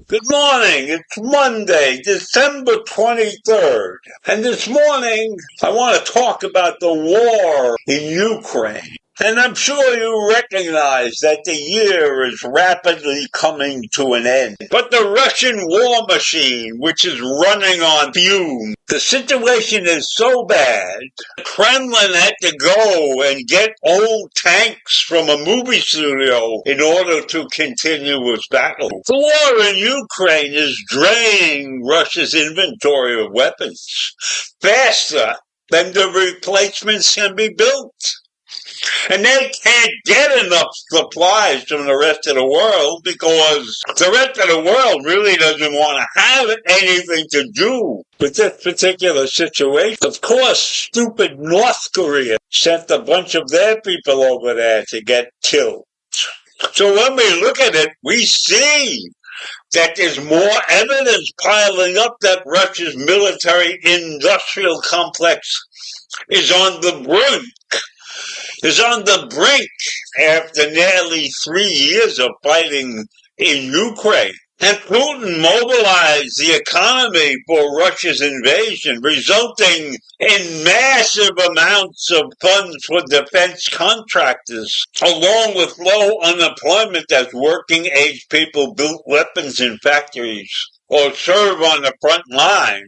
Good morning. It's Monday, December 23rd. And this morning, I want to talk about the war in Ukraine. And I'm sure you recognize that the year is rapidly coming to an end. But the Russian war machine, which is running on fumes, the situation is so bad, the Kremlin had to go and get old tanks from a movie studio in order to continue its battle. The war in Ukraine is draining Russia's inventory of weapons faster than the replacements can be built. And they can't get enough supplies from the rest of the world because the rest of the world really doesn't want to have anything to do with this particular situation. Of course, stupid North Korea sent a bunch of their people over there to get killed. So when we look at it, we see that there's more evidence piling up that Russia's military-industrial complex is on the brink after nearly 3 years of fighting in Ukraine. And Putin mobilized the economy for Russia's invasion, resulting in massive amounts of funds for defense contractors, along with low unemployment as working-age people built weapons in factories or serve on the front line.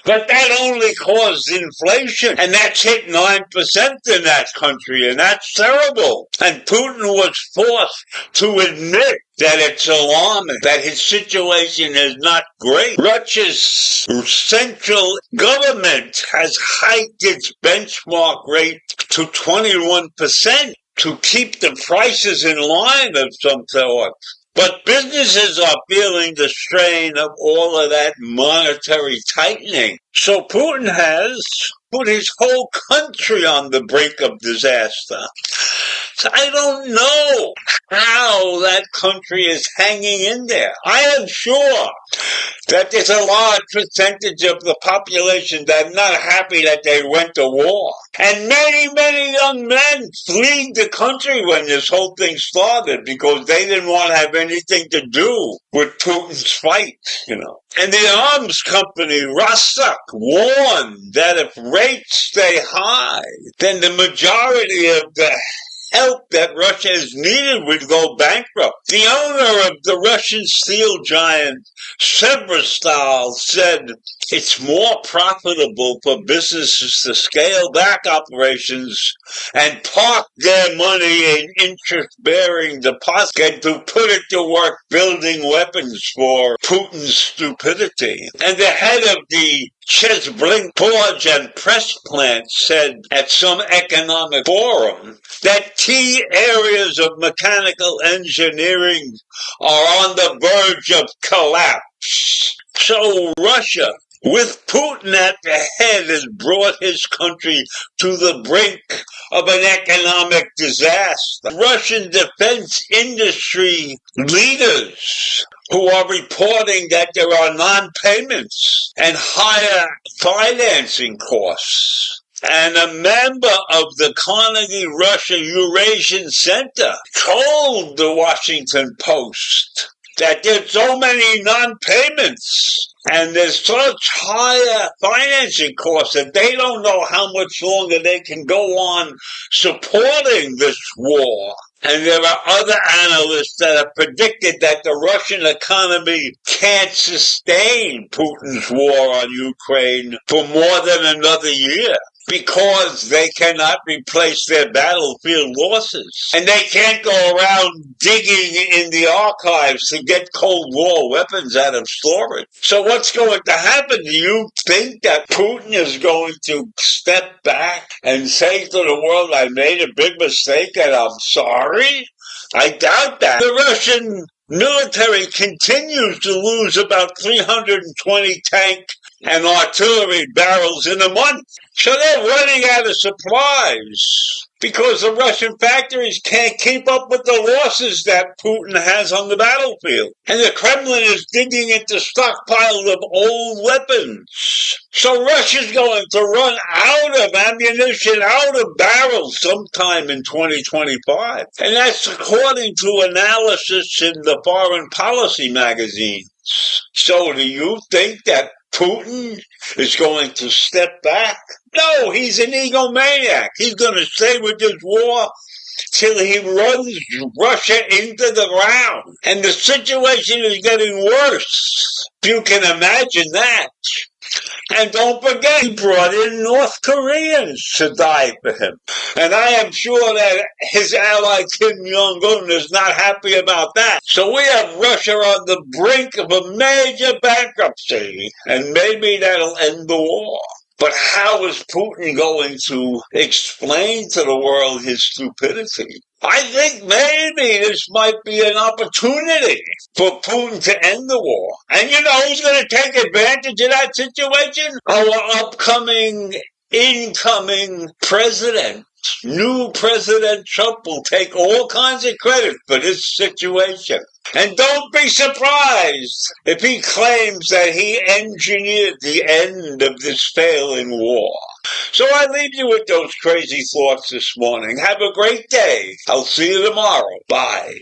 But that only caused inflation, and that's hit 9% in that country, and that's terrible. And Putin was forced to admit that it's alarming, that his situation is not great. Russia's central government has hiked its benchmark rate to 21% to keep the prices in line of some sort. But businesses are feeling the strain of all of that monetary tightening. So Putin has put his whole country on the brink of disaster. So I don't know how that country is hanging in there. I am sure that there's a large percentage of the population that are not happy that they went to war. And many, many young men fled the country when this whole thing started because they didn't want to have anything to do with Putin's fight, And the arms company, Rostock, warned that if rates stay high, then the majority of the help that Russia has needed would go bankrupt. The owner of the Russian steel giant Severstal said it's more profitable for businesses to scale back operations and park their money in interest-bearing deposits than to put it to work building weapons for Putin's stupidity. And the head of the Chesblink Forge and Press plant said at some economic forum that key areas of mechanical engineering are on the verge of collapse. So Russia, with Putin at the head, has brought his country to the brink of an economic disaster. Russian defense industry leaders who are reporting that there are non-payments and higher financing costs. And a member of the Carnegie Russia Eurasian Center told the Washington Post that there's so many non-payments and there's such higher financing costs that they don't know how much longer they can go on supporting this war. And there are other analysts that have predicted that the Russian economy can't sustain Putin's war on Ukraine for more than another year, because they cannot replace their battlefield losses. And they can't go around digging in the archives to get Cold War weapons out of storage. So what's going to happen? Do you think that Putin is going to step back and say to the world, I made a big mistake and I'm sorry? I doubt that. The Russian military continues to lose about 320 tank and artillery barrels in a month. So they're running out of supplies because the Russian factories can't keep up with the losses that Putin has on the battlefield. And the Kremlin is digging into stockpiles of old weapons. So Russia's going to run out of ammunition, out of barrels sometime in 2025. And that's according to analysis in the Foreign Policy magazines. So do you think that Putin is going to step back? No, he's an egomaniac. He's going to stay with this war till he runs Russia into the ground. And the situation is getting worse. You can imagine that. And don't forget, he brought in North Koreans to die for him. And I am sure that his ally Kim Jong-un is not happy about that. So we have Russia on the brink of a major bankruptcy. And maybe that'll end the war. But how is Putin going to explain to the world his stupidity? I think maybe this might be an opportunity for Putin to end the war. And you know who's going to take advantage of that situation? Our upcoming, incoming president. New President Trump will take all kinds of credit for this situation. And don't be surprised if he claims that he engineered the end of this failing war. So I leave you with those crazy thoughts this morning. Have a great day. I'll see you tomorrow. Bye.